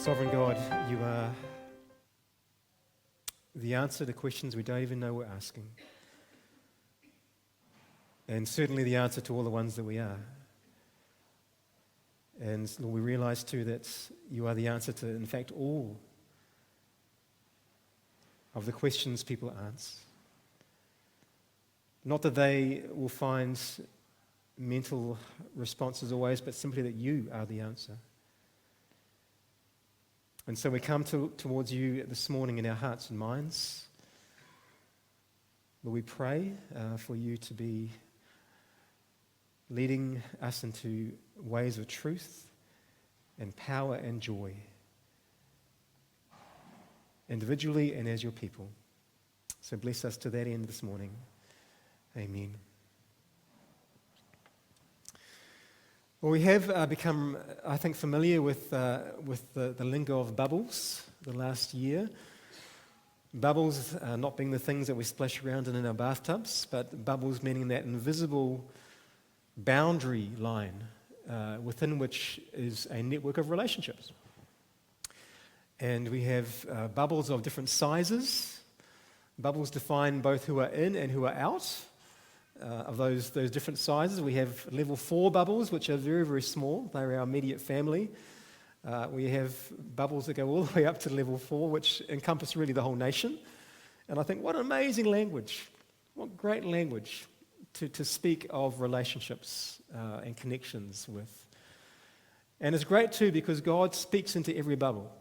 Sovereign God, you are the answer to questions we don't even know we're asking. And certainly the answer to all the ones that we are. And Lord, we realize too that you are the answer to, in fact, all of the questions people ask. Not that they will find mental responses always, but simply that you are the answer. And so we come towards you this morning in our hearts and minds. Lord, we pray for you to be leading us into ways of truth and power and joy, individually and as your people. So bless us to that end this morning. Amen. Well, we have become, I think, familiar with the lingo of bubbles the last year. Bubbles not being the things that we splash around in our bathtubs, but bubbles meaning that invisible boundary line within which is a network of relationships. And we have bubbles of different sizes. Bubbles define both who are in and who are out. Of those different sizes, we have level 4 bubbles, which are very, very small. They're our immediate family. We have bubbles that go all the way up to level 4, which encompass really the whole nation. And I think what an amazing language, what great language to speak of relationships and connections with. And it's great too because God speaks into every bubble.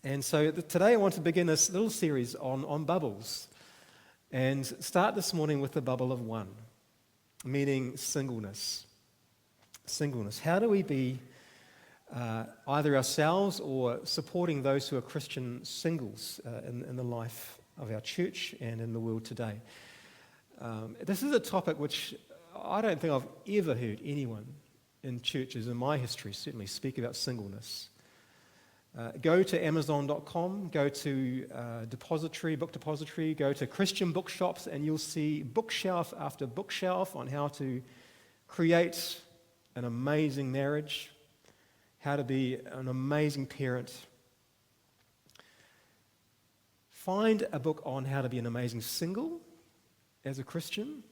And so today I want to begin this little series on bubbles. And start this morning with the bubble of 1, meaning singleness. Singleness. How do we be either ourselves or supporting those who are Christian singles in the life of our church and in the world today? This is a topic which I don't think I've ever heard anyone in churches in my history certainly speak about singleness. Go to Amazon.com, go to Book Depository, go to Christian bookshops, and you'll see bookshelf after bookshelf on how to create an amazing marriage, how to be an amazing parent. Find a book on how to be an amazing single as a Christian.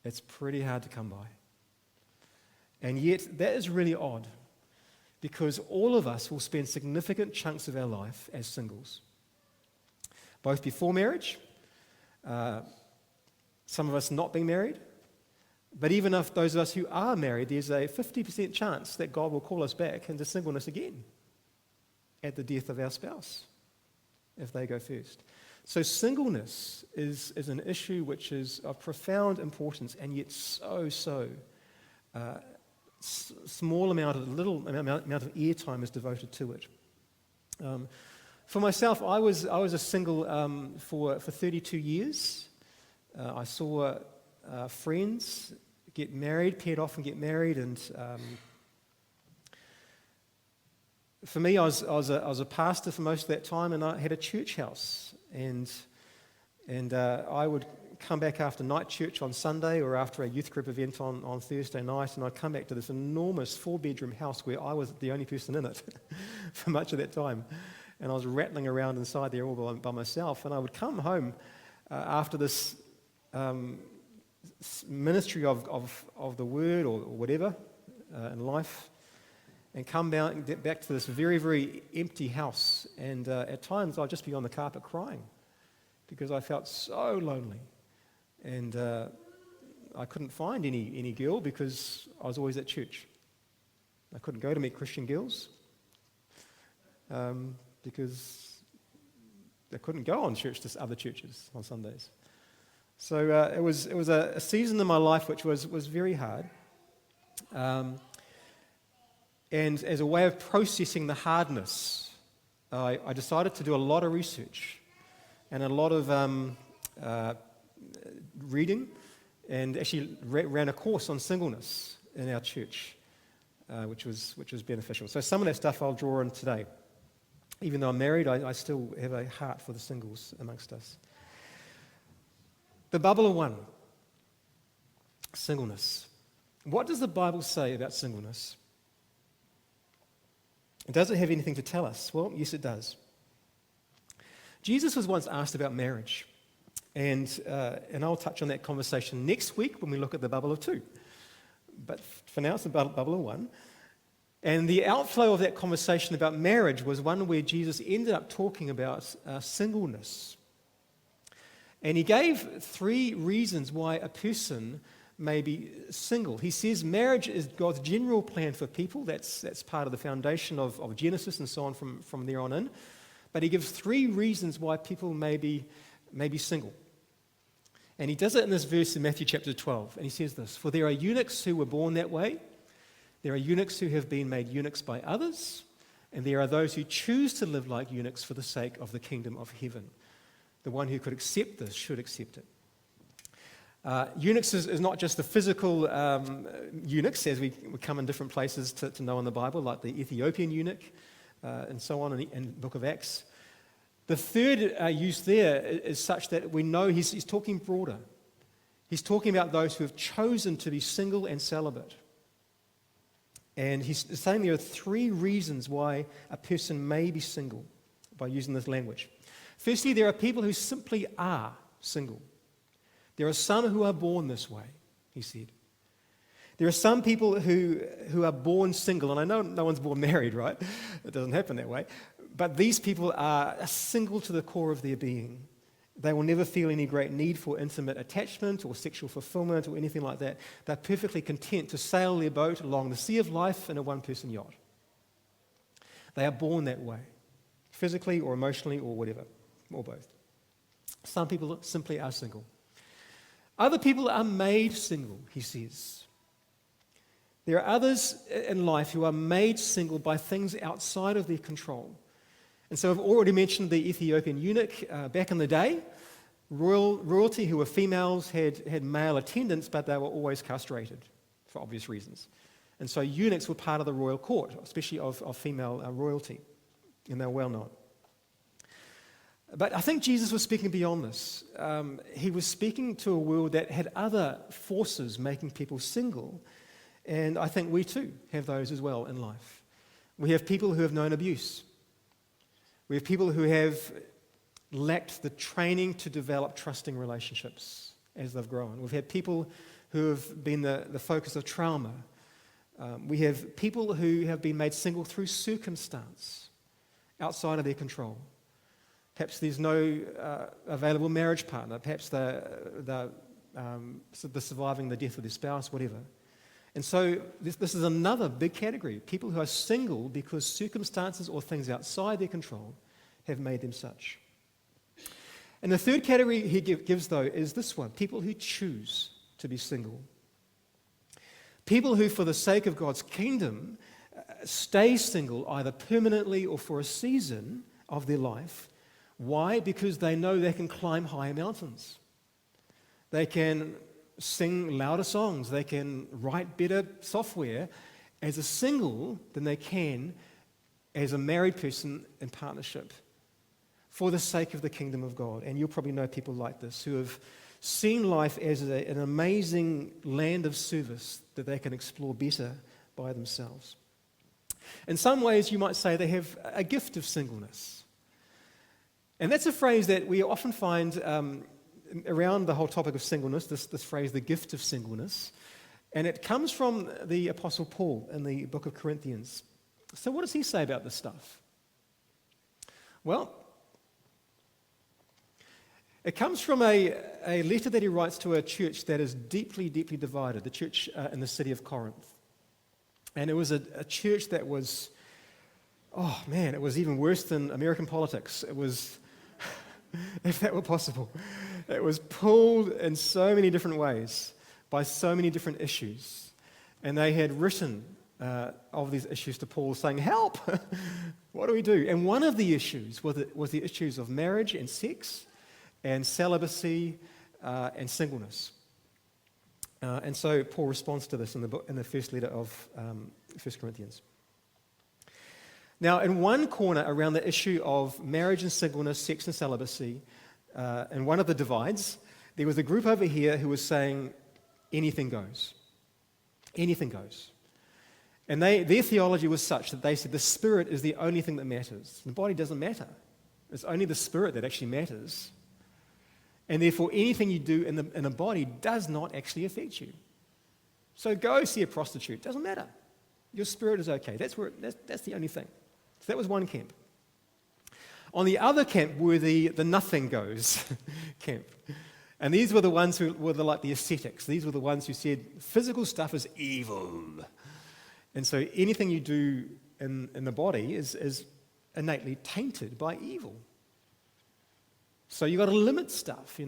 It's pretty hard to come by. And yet, that is really odd. Because all of us will spend significant chunks of our life as singles, both before marriage, some of us not being married, but even if those of us who are married, there's a 50% chance that God will call us back into singleness again at the death of our spouse, if they go first. So singleness is an issue which is of profound importance and yet so small amount of airtime is devoted to it. For myself, I was a single for 32 years. I saw friends get married, paired off and get married, and for me, I was a pastor for most of that time, and I had a church house, and I would come back after night church on Sunday or after a youth group event on Thursday night, and I'd come back to this enormous 4-bedroom house where I was the only person in it for much of that time. And I was rattling around inside there all by myself. And I would come home after this ministry of the word or whatever in life, and come back to this very, very empty house. And at times I'd just be on the carpet crying because I felt so lonely. And I couldn't find any girl because I was always at church. I couldn't go to meet Christian girls because I couldn't go on church to other churches on Sundays. So it was a season in my life which was very hard. And as a way of processing the hardness, I decided to do a lot of research and a lot of reading, and actually ran a course on singleness in our church, which was beneficial. So some of that stuff I'll draw on today. Even though I'm married, I still have a heart for the singles amongst us. The bubble of 1, singleness. What does the Bible say about singleness? Does it have anything to tell us? Well, yes, it does. Jesus was once asked about marriage, and I'll touch on that conversation next week when we look at the bubble of two. But for now, it's the bubble of one. And the outflow of that conversation about marriage was one where Jesus ended up talking about singleness. And he gave 3 reasons why a person may be single. He says marriage is God's general plan for people. That's part of the foundation of Genesis and so on from there on in. But he gives 3 reasons why people may be single. And he does it in this verse in Matthew chapter 12. And he says this, "For there are eunuchs who were born that way. There are eunuchs who have been made eunuchs by others. And there are those who choose to live like eunuchs for the sake of the kingdom of heaven." The one who could accept this should accept it. Eunuchs is not just the physical eunuchs, as we come in different places to know in the Bible, like the Ethiopian eunuch and so on in the book of Acts. The third use there is such that we know he's talking broader. He's talking about those who have chosen to be single and celibate. And he's saying there are 3 reasons why a person may be single by using this language. Firstly, there are people who simply are single. There are some who are born this way, he said. There are some people who are born single, and I know no one's born married, right? It doesn't happen that way. But these people are single to the core of their being. They will never feel any great need for intimate attachment or sexual fulfillment or anything like that. They're perfectly content to sail their boat along the sea of life in a one-person yacht. They are born that way, physically or emotionally or whatever, or both. Some people simply are single. Other people are made single, he says. There are others in life who are made single by things outside of their control. And so I've already mentioned the Ethiopian eunuch. Back in the day, royalty who were females had male attendants, but they were always castrated for obvious reasons. And so eunuchs were part of the royal court, especially of female royalty, and they're well known. But I think Jesus was speaking beyond this. He was speaking to a world that had other forces making people single, and I think we too have those as well in life. We have people who have known abuse. We have people who have lacked the training to develop trusting relationships as they've grown. We've had people who have been the focus of trauma. We have people who have been made single through circumstance outside of their control. Perhaps there's no available marriage partner. Perhaps they're surviving the death of their spouse, whatever. And so this is another big category. People who are single because circumstances or things outside their control have made them such. And the third category he gives, though, is this one. People who choose to be single. People who, for the sake of God's kingdom, stay single either permanently or for a season of their life. Why? Because they know they can climb higher mountains. They can sing louder songs. They can write better software as a single than they can as a married person in partnership for the sake of the kingdom of God. And you'll probably know people like this who have seen life as an amazing land of service that they can explore better by themselves. In some ways, you might say they have a gift of singleness. And that's a phrase that we often find around the whole topic of singleness, this phrase, the gift of singleness. And it comes from the Apostle Paul in the book of Corinthians. So what does he say about this stuff? Well, it comes from a letter that he writes to a church that is deeply, deeply divided, the church in the city of Corinth. And it was a church that was, it was even worse than American politics. It was, if that were possible, it was pulled in so many different ways by so many different issues. And they had written of these issues to Paul saying, help, what do we do? And one of the issues was the issues of marriage and sex and celibacy and singleness. And so Paul responds to this in the first letter of 1 Corinthians. Now, in one corner around the issue of marriage and singleness, sex and celibacy, in one of the divides, there was a group over here who was saying anything goes. Anything goes. And their theology was such that they said the spirit is the only thing that matters. The body doesn't matter. It's only the spirit that actually matters. And therefore, anything you do in a body does not actually affect you. So go see a prostitute. Doesn't matter. Your spirit is okay. That's the only thing. So that was one camp. On the other camp were the nothing goes camp. And these were the ones who were like the ascetics. These were the ones who said physical stuff is evil. And so anything you do in the body is innately tainted by evil. So you've got to limit stuff,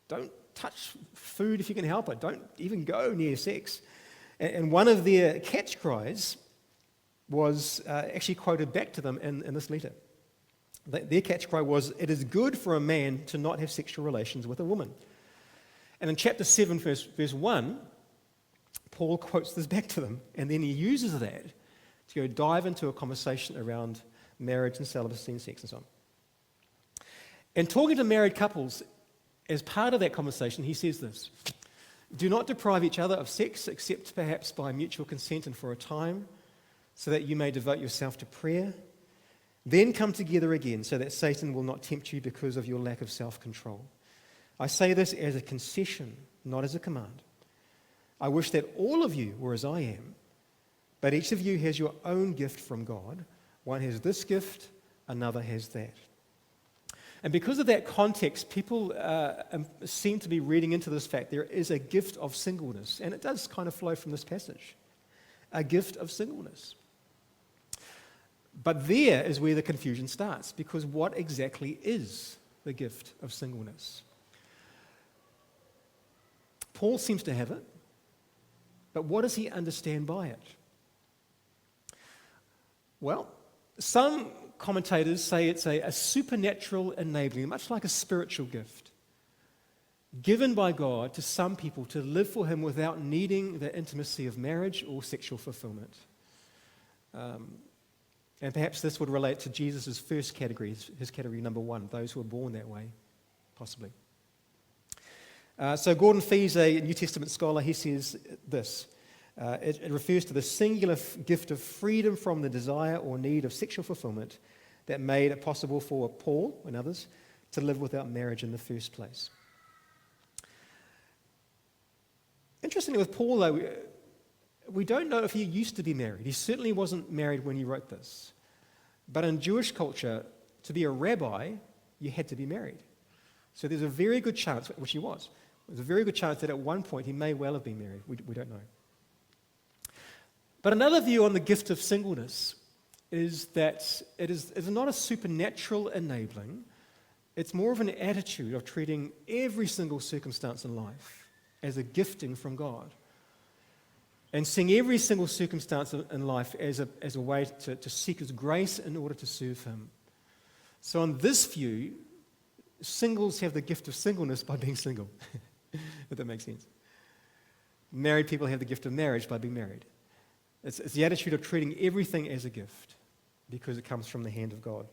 Don't touch food if you can help it. Don't even go near sex. And one of their catch cries was actually quoted back to them in this letter. Their catch cry was, "It is good for a man to not have sexual relations with a woman." And in chapter 7, verse 1, Paul quotes this back to them, and then he uses that to go dive into a conversation around marriage and celibacy and sex and so on. And talking to married couples, as part of that conversation, he says this: "Do not deprive each other of sex, except perhaps by mutual consent and for a time, so that you may devote yourself to prayer. Then come together again, so that Satan will not tempt you because of your lack of self-control. I say this as a concession, not as a command. I wish that all of you were as I am, but each of you has your own gift from God. One has this gift, another has that." And because of that context, people seem to be reading into this fact there is a gift of singleness, and it does kind of flow from this passage. A gift of singleness. But there is where the confusion starts, because what exactly is the gift of singleness? Paul seems to have it, but what does he understand by it? Well, some commentators say it's a supernatural enabling, much like a spiritual gift, given by God to some people to live for Him without needing the intimacy of marriage or sexual fulfillment. And perhaps this would relate to Jesus' first category, his category number 1, those who are born that way, possibly. So Gordon Fee's a New Testament scholar. He says this. It refers to the singular gift of freedom from the desire or need of sexual fulfillment that made it possible for Paul and others to live without marriage in the first place. Interestingly, with Paul, though, we don't know if he used to be married. He certainly wasn't married when he wrote this. But in Jewish culture, to be a rabbi, you had to be married. So there's a very good chance, which he was, there's a very good chance that at one point he may well have been married. We don't know. But another view on the gift of singleness is that it is not a supernatural enabling. It's more of an attitude of treating every single circumstance in life as a gifting from God. And seeing every single circumstance in life as a way to seek His grace in order to serve Him. So on this view, singles have the gift of singleness by being single, if that makes sense. Married people have the gift of marriage by being married. It's the attitude of treating everything as a gift because it comes from the hand of God.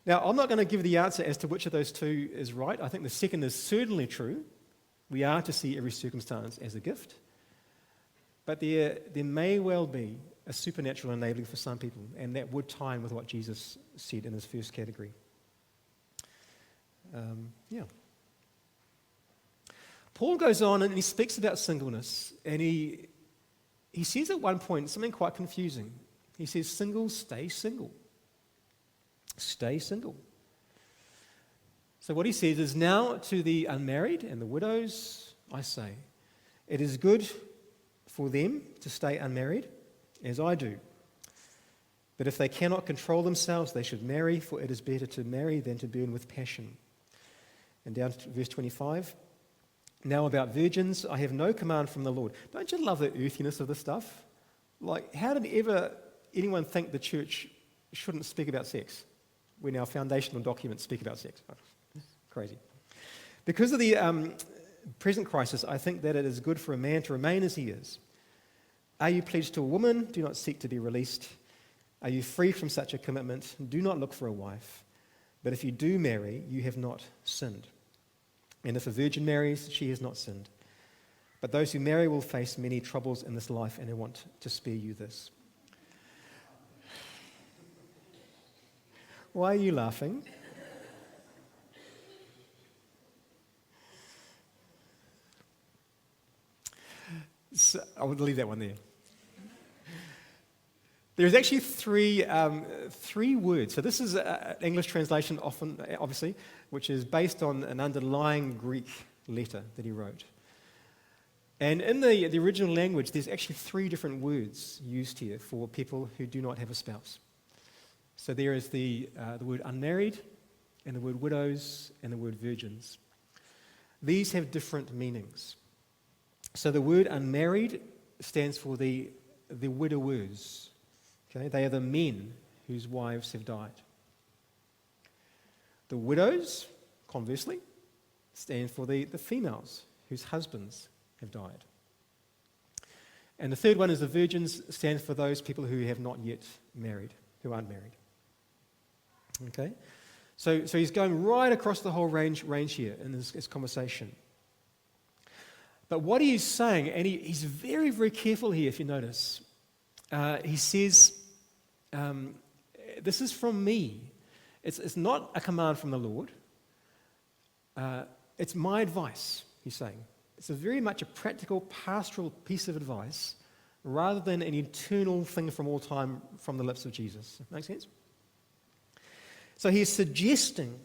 Now, I'm not going to give the answer as to which of those two is right. I think the second is certainly true. We are to see every circumstance as a gift. But there may well be a supernatural enabling for some people, and that would tie in with what Jesus said in his first category. Paul goes on and he speaks about singleness, and he says at one point something quite confusing. He says, "Singles, stay single. Stay single." So what he says is, "Now to the unmarried and the widows, I say, it is good for them to stay unmarried, as I do. But if they cannot control themselves, they should marry, for it is better to marry than to burn with passion." And down to verse 25, "Now about virgins, I have no command from the Lord." Don't you love the earthiness of this stuff? Like, how did ever anyone think the church shouldn't speak about sex when our foundational documents speak about sex? Crazy. Because of the present crisis, I think that it is good for a man to remain as he is. Are you pledged to a woman? Do not seek to be released. Are you free from such a commitment? Do not look for a wife. But if you do marry, you have not sinned. And if a virgin marries, she has not sinned. But those who marry will face many troubles in this life, and I want to spare you this. Why are you laughing? So, I would leave that one there. There's actually three words. So this is an English translation, obviously, which is based on an underlying Greek letter that he wrote. And in the original language, there's actually three different words used here for people who do not have a spouse. So there is the word unmarried, and the word widows, and the word virgins. These have different meanings. So the word unmarried stands for the widowers. Okay? They are the men whose wives have died. The widows, conversely, stand for the females whose husbands have died. And the third one is the virgins, stands for those people who have not yet married, who aren't married. Okay? So he's going right across the whole range here in this conversation. But what he is saying, and he's very, very careful here, if you notice, he says, this is from me. It's not a command from the Lord. It's my advice, he's saying. It's very much a practical, pastoral piece of advice rather than an eternal thing from all time from the lips of Jesus. Make sense? So he's suggesting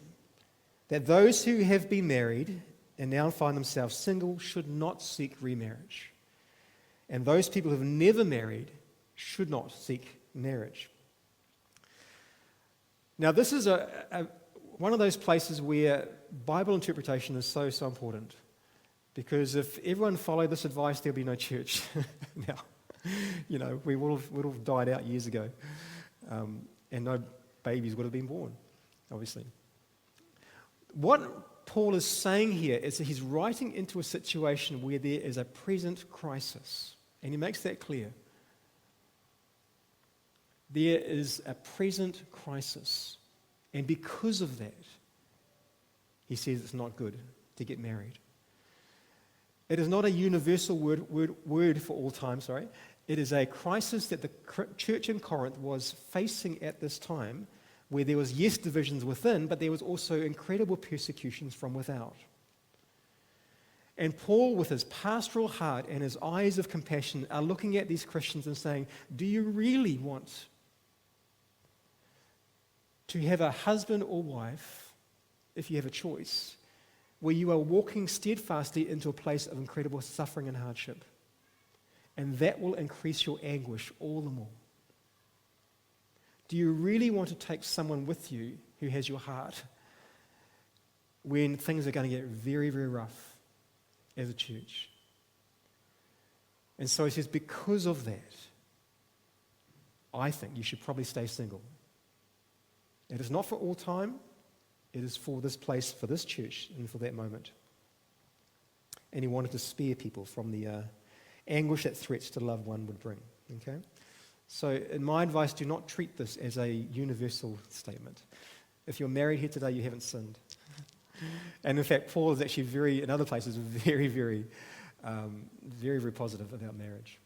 that those who have been married and now find themselves single should not seek remarriage. And those people who have never married should not seek marriage. Now, this is one of those places where Bible interpretation is so important. Because if everyone followed this advice, there'll be no church. Now, we would have died out years ago. And no babies would have been born, obviously. What Paul is saying here is that he's writing into a situation where there is a present crisis. And he makes that clear. There is a present crisis. And because of that, he says it's not good to get married. It is not a universal word for all time, It is a crisis that the church in Corinth was facing at this time, where there was, yes, divisions within, but there was also incredible persecutions from without. And Paul, with his pastoral heart and his eyes of compassion, are looking at these Christians and saying, do you really want to have a husband or wife, if you have a choice, where you are walking steadfastly into a place of incredible suffering and hardship? And that will increase your anguish all the more. Do you really want to take someone with you who has your heart when things are going to get very, very rough as a church? And so he says, because of that, I think you should probably stay single. It is not for all time. It is for this place, for this church, and for that moment. And he wanted to spare people from the anguish that threats to loved one would bring. Okay? So in my advice, do not treat this as a universal statement. If you're married here today, you haven't sinned. And in fact, Paul is actually in other places, very, very, very, very positive about marriage.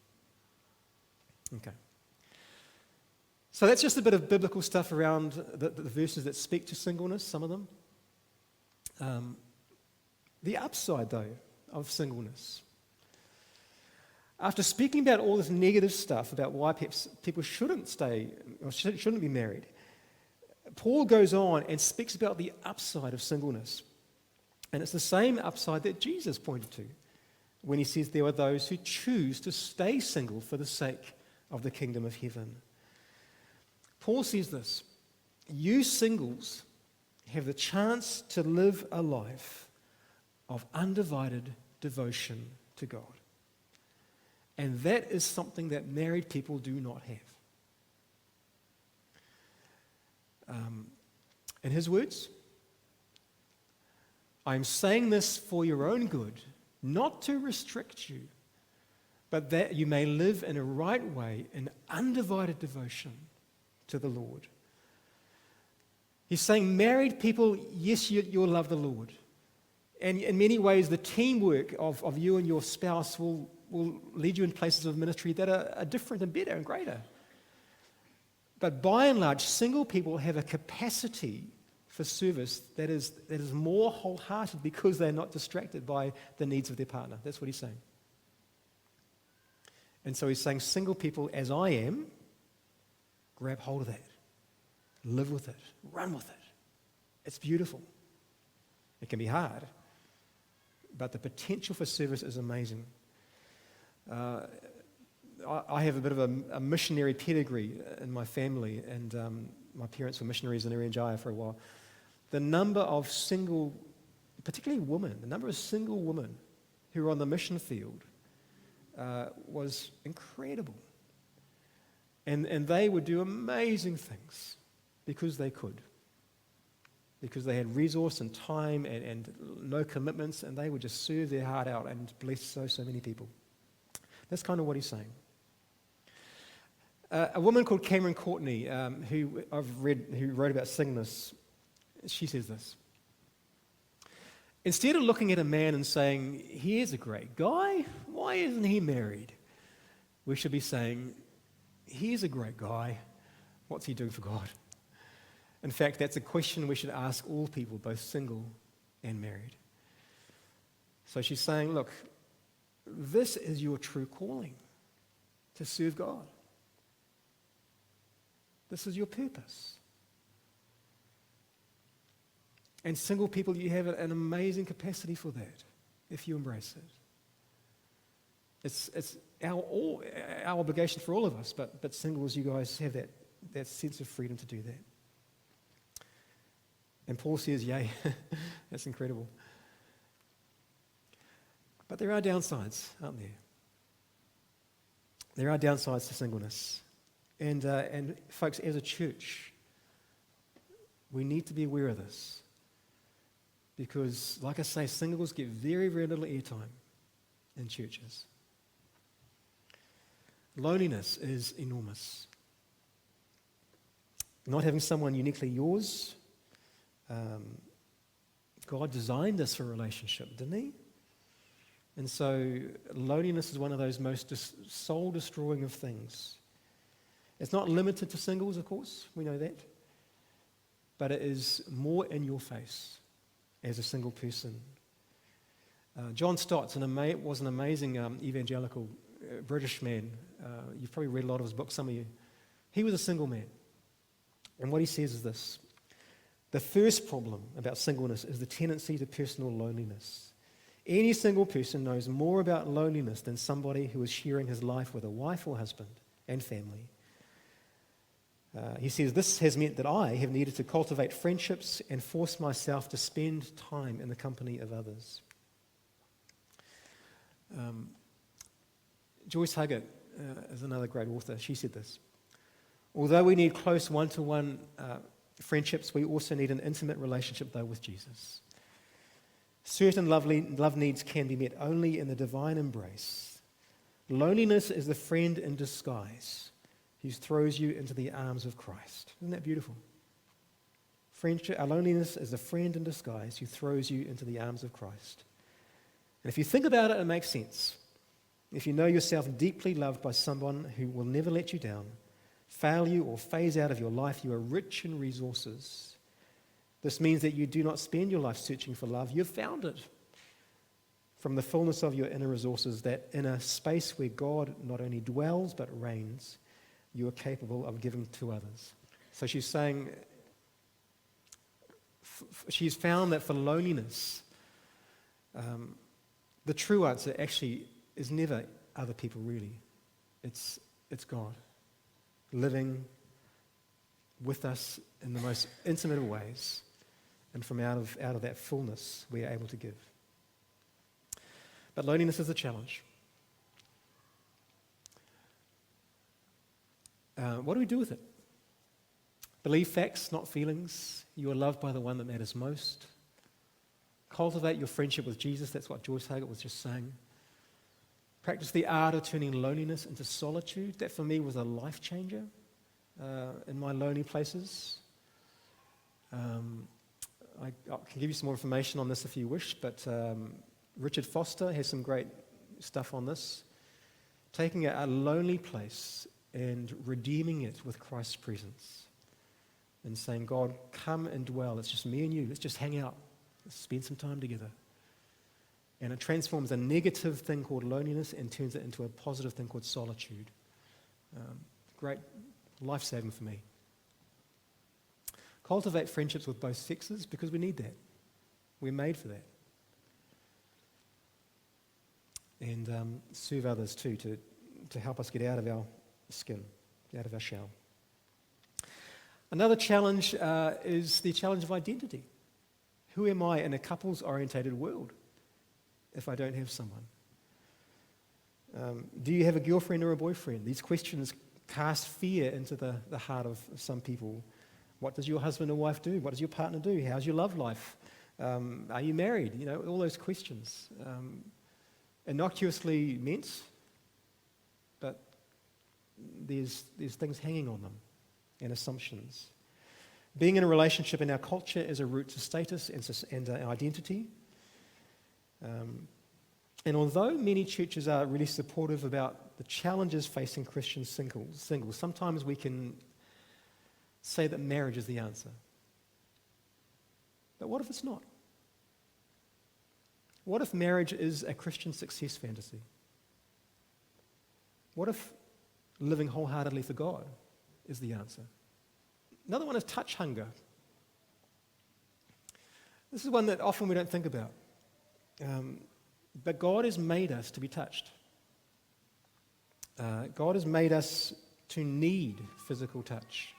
Okay. So that's just a bit of biblical stuff around the verses that speak to singleness, some of them. The upside, though, of singleness. After speaking about all this negative stuff about why people shouldn't stay or shouldn't be married, Paul goes on and speaks about the upside of singleness. And it's the same upside that Jesus pointed to when he says there are those who choose to stay single for the sake of the kingdom of heaven. Paul says this: you singles have the chance to live a life of undivided devotion to God. And that is something that married people do not have. In his words, I'm saying this for your own good, not to restrict you, but that you may live in a right way in undivided devotion to the Lord. He's saying, married people, yes, you'll love the Lord. And in many ways, the teamwork of you and your spouse will lead you in places of ministry that are different and better and greater. But by and large, single people have a capacity for service that is more wholehearted because they're not distracted by the needs of their partner. That's what he's saying. And so he's saying, single people, as I am, grab hold of that. Live with it. Run with it. It's beautiful. It can be hard, but the potential for service is amazing. I have a bit of a missionary pedigree in my family, and my parents were missionaries in Irian Jaya for a while. The number of single, particularly women, the number of single women who were on the mission field was incredible. And they would do amazing things because they could. Because they had resource and time and no commitments, and they would just serve their heart out and bless so many people. That's kind of what he's saying. A woman called Cameron Courtney, who wrote about singleness, she says this. Instead of looking at a man and saying, here's a great guy, why isn't he married? We should be saying, here's a great guy, what's he doing for God? In fact, that's a question we should ask all people, both single and married. So she's saying, look, this is your true calling, to serve God. This is your purpose. And single people, you have an amazing capacity for that, if you embrace it. It's our obligation for all of us, but singles, you guys have that sense of freedom to do that. And Paul says, yay, that's incredible. But there are downsides, aren't there? There are downsides to singleness. And folks, as a church, we need to be aware of this. Because, like I say, singles get very, very little airtime in churches. Loneliness is enormous. Not having someone uniquely yours. God designed us for a relationship, didn't he? And so loneliness is one of those most soul-destroying of things. It's not limited to singles, of course, we know that. But it is more in your face as a single person. John Stott was an amazing evangelical British man. You've probably read a lot of his books, some of you. He was a single man. And what he says is this. The first problem about singleness is the tendency to personal loneliness. Any single person knows more about loneliness than somebody who is sharing his life with a wife or husband and family. He says, this has meant that I have needed to cultivate friendships and force myself to spend time in the company of others. Joyce Huggett is another great author. She said this. Although we need close one-to-one friendships, we also need an intimate relationship, though, with Jesus. Certain love needs can be met only in the divine embrace. Loneliness is the friend in disguise who throws you into the arms of Christ. Isn't that beautiful? Loneliness is a friend in disguise who throws you into the arms of Christ. And if you think about it, it makes sense. If you know yourself deeply loved by someone who will never let you down, fail you, or phase out of your life, you are rich in resources. This means that you do not spend your life searching for love. You've found it from the fullness of your inner resources, that inner space where God not only dwells but reigns, you are capable of giving to others. So she's saying, she's found that for loneliness, the true answer actually is never other people, really. It's God living with us in the most intimate of ways, and from out of that fullness we are able to give. But loneliness is a challenge. What do we do with it? Believe facts, not feelings. You are loved by the one that matters most. Cultivate your friendship with Jesus. That's what Joyce Huggett was just saying. Practice the art of turning loneliness into solitude. That for me was a life changer in my lonely places. I can give you some more information on this if you wish, but Richard Foster has some great stuff on this. Taking a lonely place and redeeming it with Christ's presence. And saying, God, come and dwell. It's just me and you. Let's just hang out. Let's spend some time together. And it transforms a negative thing called loneliness and turns it into a positive thing called solitude. Great life-saving for me. Cultivate friendships with both sexes because we need that. We're made for that. And serve others too to help us get out of our skin, out of our shell. Another challenge is the challenge of identity. Who am I in a couples-orientated world if I don't have someone? Do you have a girlfriend or a boyfriend? These questions cast fear into the heart of some people. What does your husband or wife do? What does your partner do? How's your love life? Are you married? You know, all those questions. Innocuously meant, but there's things hanging on them and assumptions. Being in a relationship in our culture is a route to status and identity. And although many churches are really supportive about the challenges facing Christian singles, sometimes we can say that marriage is the answer. But what if it's not? What if marriage is a Christian success fantasy? What if living wholeheartedly for God is the answer? Another one is touch hunger. This is one that often we don't think about. But God has made us to be touched. God has made us to need physical touch.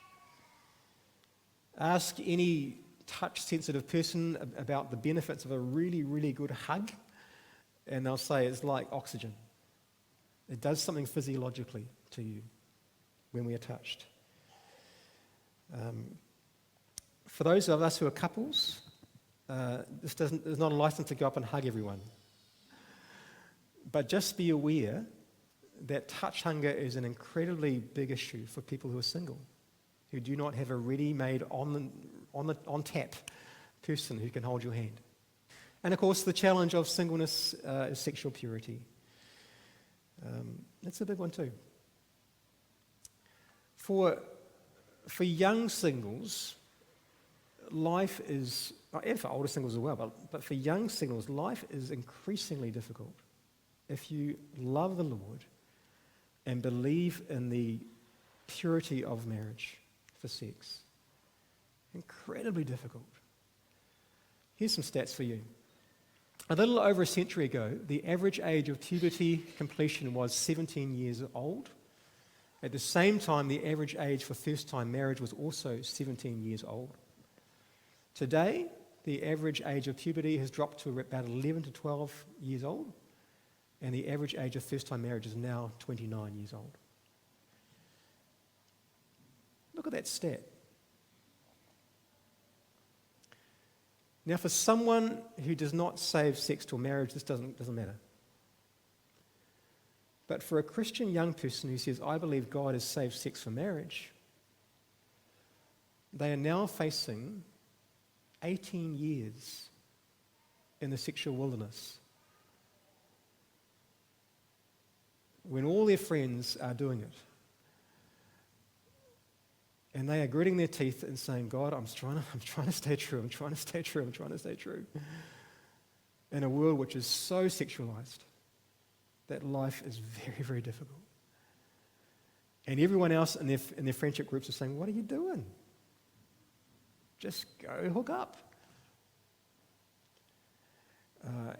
Ask any touch-sensitive person about the benefits of a really, really good hug, and they'll say it's like oxygen. It does something physiologically to you when we are touched. For those of us who are couples, this is not a license to go up and hug everyone. But just be aware that touch hunger is an incredibly big issue for people who are single, who do not have a ready-made, on-tap person who can hold your hand. And of course, the challenge of singleness is sexual purity. That's a big one too. For young singles, life is, and for older singles as well, but for young singles, life is increasingly difficult. If you love the Lord and believe in the purity of marriage for sex, incredibly difficult. Here's some stats for you. A little over a century ago, the average age of puberty completion was 17 years old. At the same time, the average age for first-time marriage was also 17 years old. Today, the average age of puberty has dropped to about 11 to 12 years old, and the average age of first-time marriage is now 29 years old. Look at that stat. Now, for someone who does not save sex till marriage, this doesn't matter. But for a Christian young person who says, I believe God has saved sex for marriage, they are now facing 18 years in the sexual wilderness when all their friends are doing it. And they are gritting their teeth and saying, God, I'm trying to stay true, I'm trying to stay true. In a world which is so sexualized that life is very, very difficult. And everyone else in their friendship groups are saying, what are you doing? Just go hook up.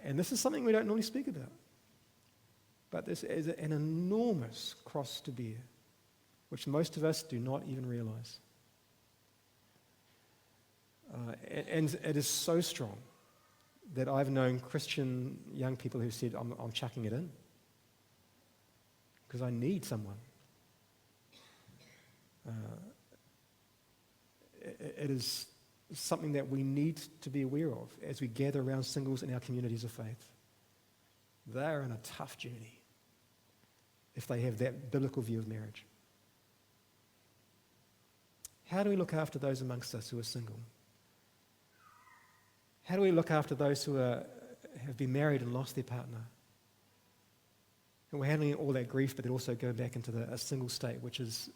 And this is something we don't normally speak about. But this is an enormous cross to bear, which most of us do not even realize. And it is so strong that I've known Christian young people who said, I'm chucking it in because I need someone. It is something that we need to be aware of as we gather around singles in our communities of faith. They are on a tough journey if they have that biblical view of marriage. How do we look after those amongst us who are single? How do we look after those who have been married and lost their partner? And we're handling all that grief, but then also go back into a single state, which is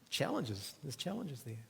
challenges. There's challenges there.